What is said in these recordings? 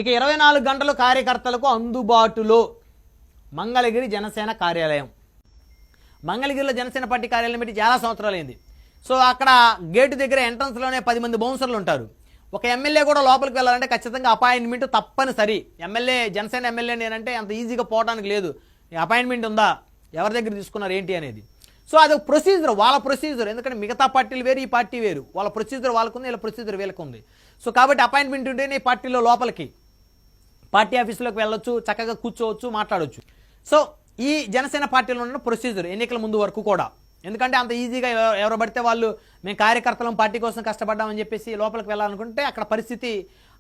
ఇక 24 గంటలు కార్యకర్తలకు అందుబాటులో మంగళగిరి జనసేన కార్యాలయం. మంగళగిరిలో జనసేన పార్టీ కార్యాలయం పెట్టి చాలా సంవత్సరాలైంది. సో అక్కడ గేటు దగ్గర ఎంట్రన్స్లోనే 10 మంది బౌన్సర్లు ఉంటారు. ఒక ఎమ్మెల్యే కూడా లోపలికి వెళ్ళాలంటే ఖచ్చితంగా అపాయింట్మెంట్ తప్పనిసరి. ఎమ్మెల్యే జనసేన ఎమ్మెల్యే నేనంటే అంత ఈజీగా పోవడానికి లేదు. అపాయింట్మెంట్ ఉందా, ఎవరి దగ్గర తీసుకున్నారు ఏంటి అనేది. సో అది ప్రొసీజర్, వాళ్ళ ప్రొసీజర్. ఎందుకంటే మిగతా పార్టీలు వేరు, ఈ పార్టీ వేరు. వాళ్ళ ప్రొసీజర్ వాళ్ళకుంది, వీళ్ళ ప్రొసీజర్ వీళ్ళకు ఉంది. సో కాబట్టి అపాయింట్మెంట్ ఉంటేనే ఈ పార్టీలో లోపలికి పార్టీ ఆఫీసులోకి వెళ్ళొచ్చు, చక్కగా కూర్చోవచ్చు, మాట్లాడవచ్చు. సో ఈ జనసేన పార్టీలో ఉన్న ప్రొసీజర్ ఎన్నికల ముందు వరకు కూడా. ఎందుకంటే అంత ఈజీగా ఎవరు పడితే వాళ్ళు మేము కార్యకర్తలం పార్టీ కోసం కష్టపడ్డామని చెప్పేసి లోపలికి వెళ్ళాలనుకుంటే అక్కడ పరిస్థితి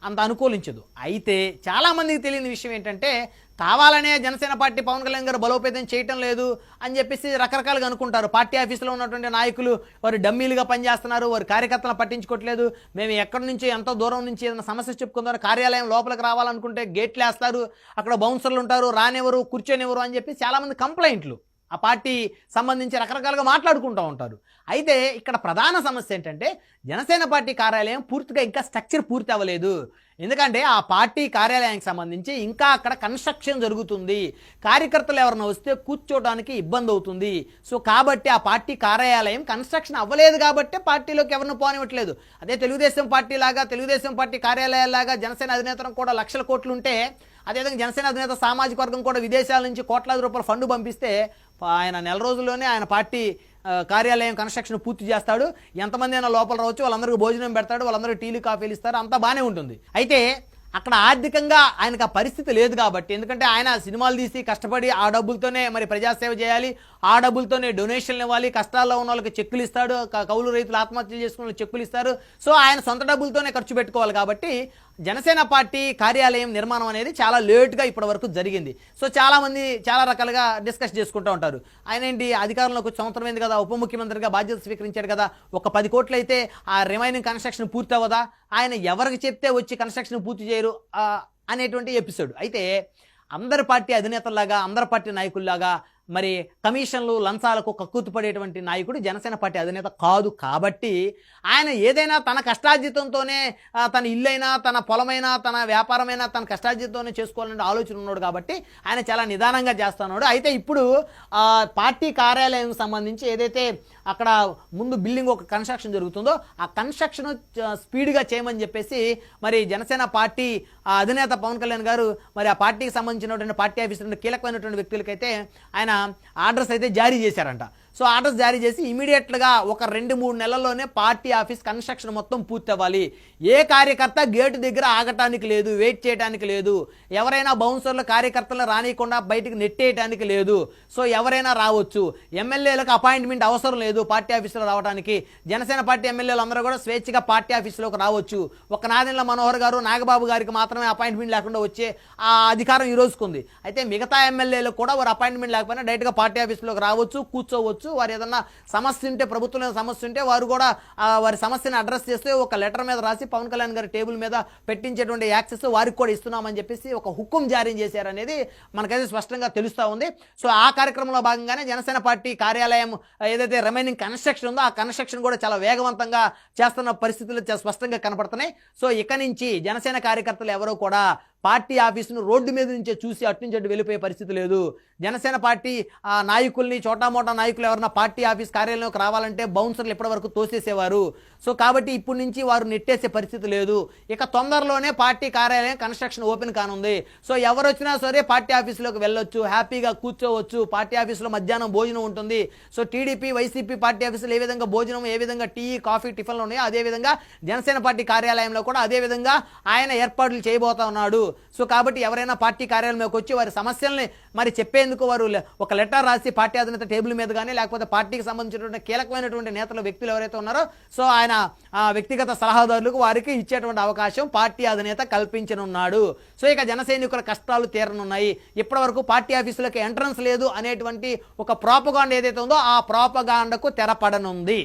అంత అనుకూలించదు. అయితే చాలామందికి తెలియని విషయం ఏంటంటే కావాలనే జనసేన పార్టీ పవన్ కళ్యాణ్ గారు బలోపేతం చేయటం లేదు అని చెప్పేసి రకరకాలుగా అనుకుంటారు. పార్టీ ఆఫీసులో ఉన్నటువంటి నాయకులు వారు డమ్మీలుగా పనిచేస్తున్నారు, వారు కార్యకర్తలను పట్టించుకోవట్లేదు, మేము ఎక్కడి నుంచి ఎంతో దూరం నుంచి ఏదైనా సమస్య చెప్పుకుందాం కార్యాలయం లోపలికి రావాలనుకుంటే గేట్లు వేస్తారు, అక్కడ బౌన్సర్లు ఉంటారు, రానివ్వరు, కూర్చొనివ్వరు అని చెప్పి చాలామంది కంప్లైంట్లు ఆ పార్టీ సంబంధించి రకరకాలుగా మాట్లాడుకుంటూ ఉంటారు. అయితే ఇక్కడ ప్రధాన సమస్య ఏంటంటే జనసేన పార్టీ కార్యాలయం పూర్తిగా ఇంకా స్ట్రక్చర్ పూర్తి అవ్వలేదు. ఎందుకంటే ఆ పార్టీ కార్యాలయానికి సంబంధించి ఇంకా అక్కడ కన్స్ట్రక్షన్ జరుగుతుంది. కార్యకర్తలు ఎవరైనా వస్తే కూర్చోవడానికి ఇబ్బంది అవుతుంది. సో కాబట్టి ఆ పార్టీ కార్యాలయం కన్స్ట్రక్షన్ అవ్వలేదు కాబట్టి పార్టీలోకి ఎవరిని పోనివ్వట్లేదు. అదే తెలుగుదేశం పార్టీ లాగా, తెలుగుదేశం పార్టీ కార్యాలయాలాగా జనసేన అధినేతలకు కూడా లక్షల కోట్లు ఉంటే, అదేవిధంగా జనసేన అధినేత సామాజిక వర్గం కూడా విదేశాల నుంచి కోట్లాది రూపాయల ఫండ్ పంపిస్తే ఆయన నెల రోజుల్లోనే ఆయన పార్టీ కార్యాలయం కన్స్ట్రక్షన్ పూర్తి చేస్తాడు. ఎంతమంది అయినా లోపల రావచ్చు, వాళ్ళందరికీ భోజనం పెడతాడు, వాళ్ళందరూ టీలు కాఫీలు ఇస్తారు, అంతా బాగానే ఉంటుంది. అయితే అక్కడ ఆర్థికంగా ఆయనకు ఆ పరిస్థితి లేదు కాబట్టి, ఎందుకంటే ఆయన సినిమాలు తీసి కష్టపడి ఆ డబ్బులతోనే మరి ప్రజాసేవ చేయాలి, ఆ డబ్బులతోనే డొనేషన్లు ఇవ్వాలి, కష్టాల్లో ఉన్న వాళ్ళకి చెక్కులు ఇస్తాడు, కౌలు రైతులు ఆత్మహత్యలు చేసుకున్న వాళ్ళకి చెక్కులు ఇస్తారు. సో ఆయన సొంత డబ్బులతోనే ఖర్చు పెట్టుకోవాలి కాబట్టి జనసేన పార్టీ కార్యాలయం నిర్మాణం అనేది చాలా లేటుగా ఇప్పటి వరకు జరిగింది. సో చాలామంది చాలా రకాలుగా డిస్కస్ చేసుకుంటూ ఉంటారు. ఆయన ఏంటి అధికారంలోకి సంవత్సరం అయింది కదా, ఉప ముఖ్యమంత్రిగా బాధ్యత స్వీకరించాడు కదా, ఒక 10 కోట్లు అయితే ఆ రిమైనింగ్ కన్స్ట్రక్షన్ పూర్తి అవ్వదా, ఆయన ఎవరికి చెప్తే వచ్చి కన్స్ట్రక్షన్ పూర్తి చేయరు అనేటువంటి ఎపిసోడ్. అయితే అందరి పార్టీ అధినేతల్లాగా, అందరి పార్టీ నాయకుల్లాగా మరి కమిషన్లు లంచాలకు కక్కుతుపడేటువంటి నాయకుడు జనసేన పార్టీ అధినేత కాదు. కాబట్టి ఆయన ఏదైనా తన కష్టార్జితంతోనే, తన ఇల్లైనా, తన పొలమైనా, తన వ్యాపారమైనా తన కష్టార్జితంతోనే చేసుకోవాలనే ఆలోచన ఉన్నాడు కాబట్టి ఆయన చాలా నిదానంగా చేస్తున్నాడు. అయితే ఇప్పుడు పార్టీ కార్యాలయం సంబంధించి ఏదైతే అక్కడ ముందు బిల్డింగ్ ఒక కన్స్ట్రక్షన్ జరుగుతుందో ఆ కన్స్ట్రక్షన్ స్పీడ్గా చేయమని చెప్పేసి మరి జనసేన పార్టీ అధినేత పవన్ కళ్యాణ్ గారు మరి ఆ పార్టీకి సంబంధించినటువంటి పార్టీ ఆఫీసులో కీలకమైనటువంటి వ్యక్తులకైతే ఆయన ఆర్డర్స్ అయితే జారీ చేశారంట. సో ఆర్డర్స్ జారీ చేసి ఇమీడియట్గా ఒక 2-3 నెలల్లోనే పార్టీ ఆఫీస్ కన్స్ట్రక్షన్ మొత్తం పూర్తి అవ్వాలి. ఏ కార్యకర్త గేటు దగ్గర ఆగటానికి లేదు, వెయిట్ చేయడానికి లేదు, ఎవరైనా బౌన్సర్లు కార్యకర్తలను రానియకుండా బయటికి నెట్టేయడానికి లేదు. సో ఎవరైనా రావచ్చు, ఎమ్మెల్యేలకు అపాయింట్మెంట్ అవసరం లేదు పార్టీ ఆఫీసులో రావడానికి. జనసేన పార్టీ ఎమ్మెల్యేలు అందరూ కూడా స్వేచ్ఛగా పార్టీ ఆఫీసులోకి రావచ్చు. ఒక నాదెండ్ల మనోహర్ గారు, నాగబాబు గారికి మాత్రమే అపాయింట్మెంట్ లేకుండా వచ్చే ఆ అధికారం ఈ రోజుకుంది. అయితే మిగతా ఎమ్మెల్యేలకు కూడా వారు అపాయింట్మెంట్ లేకపోయినా డైరెక్ట్గా పార్టీ ఆఫీసులోకి రావచ్చు, కూర్చోవచ్చు. వారు ఏదన్నా సమస్య ఉంటే, ప్రభుత్వంలో సమస్య ఉంటే వారు కూడా వారి సమస్యను అడ్రస్ చేస్తే ఒక లెటర్ మీద రాసి పవన్ కళ్యాణ్ గారి టేబుల్ మీద పెట్టించేటువంటి యాక్సెస్ వారికి కూడా ఇస్తున్నామని చెప్పేసి ఒక హుకుం జారీ చేశారనేది మనకైతే స్పష్టంగా తెలుస్తూ ఉంది. సో ఆ కార్యక్రమంలో భాగంగానే జనసేన పార్టీ కార్యాలయం ఏదైతే రిమైనింగ్ కన్స్ట్రక్షన్ ఉందో ఆ కన్స్ట్రక్షన్ కూడా చాలా వేగవంతంగా చేస్తున్న పరిస్థితులు చాలా స్పష్టంగా కనపడుతున్నాయి. సో ఇక నుంచి జనసేన కార్యకర్తలు ఎవరో కూడా పార్టీ ఆఫీసును రోడ్డు మీద నుంచే చూసి అటు నుంచి అటు వెళ్ళిపోయే పరిస్థితి లేదు. జనసేన పార్టీ నాయకుల్ని, చోటామోటా నాయకులు ఎవరన్నా పార్టీ ఆఫీస్ కార్యాలయంలోకి రావాలంటే బౌన్సర్లు ఇప్పటివరకు తోసేసేవారు. సో కాబట్టి ఇప్పటి నుంచి వారు నెట్టేసే పరిస్థితి లేదు. ఇక తొందరలోనే పార్టీ కార్యాలయం కన్స్ట్రక్షన్ ఓపెన్ కానుంది. సో ఎవరు వచ్చినా సరే పార్టీ ఆఫీసులోకి వెళ్ళొచ్చు, హ్యాపీగా కూర్చోవచ్చు. పార్టీ ఆఫీసులో మధ్యాహ్నం భోజనం ఉంటుంది. సో టీడీపీ, వైసీపీ పార్టీ ఆఫీసులో ఏ విధంగా భోజనం, ఏ విధంగా టీ, కాఫీ, టిఫిన్లు ఉన్నాయో అదేవిధంగా జనసేన పార్టీ కార్యాలయంలో కూడా అదేవిధంగా ఆయన ఏర్పాట్లు చేయబోతా ఉన్నాడు. సో కాబట్టి ఎవరైనా పార్టీ కార్యాలయంలోకి వచ్చి వారి సమస్యల్ని మరి చెప్పేందుకు వారు ఒక లెటర్ రాసి పార్టీ అధినేత టేబుల్ మీద కానీ లేకపోతే పార్టీకి సంబంధించినటువంటి కీలకమైనటువంటి నేతలు, వ్యక్తులు ఎవరైతే ఉన్నారో సో ఆయన వ్యక్తిగత సలహాదారులకు వారికి ఇచ్చేటువంటి అవకాశం పార్టీ అధినేత కల్పించనున్నాడు. సో ఇక జన సైనికుల కష్టాలు తీరనున్నాయి. ఇప్పటి వరకు పార్టీ ఆఫీసులకి ఎంట్రన్స్ లేదు అనేటువంటి ఒక ప్రోపగాండా ఏదైతే ఉందో ఆ ప్రోపగాండాకు తెరపడనుంది.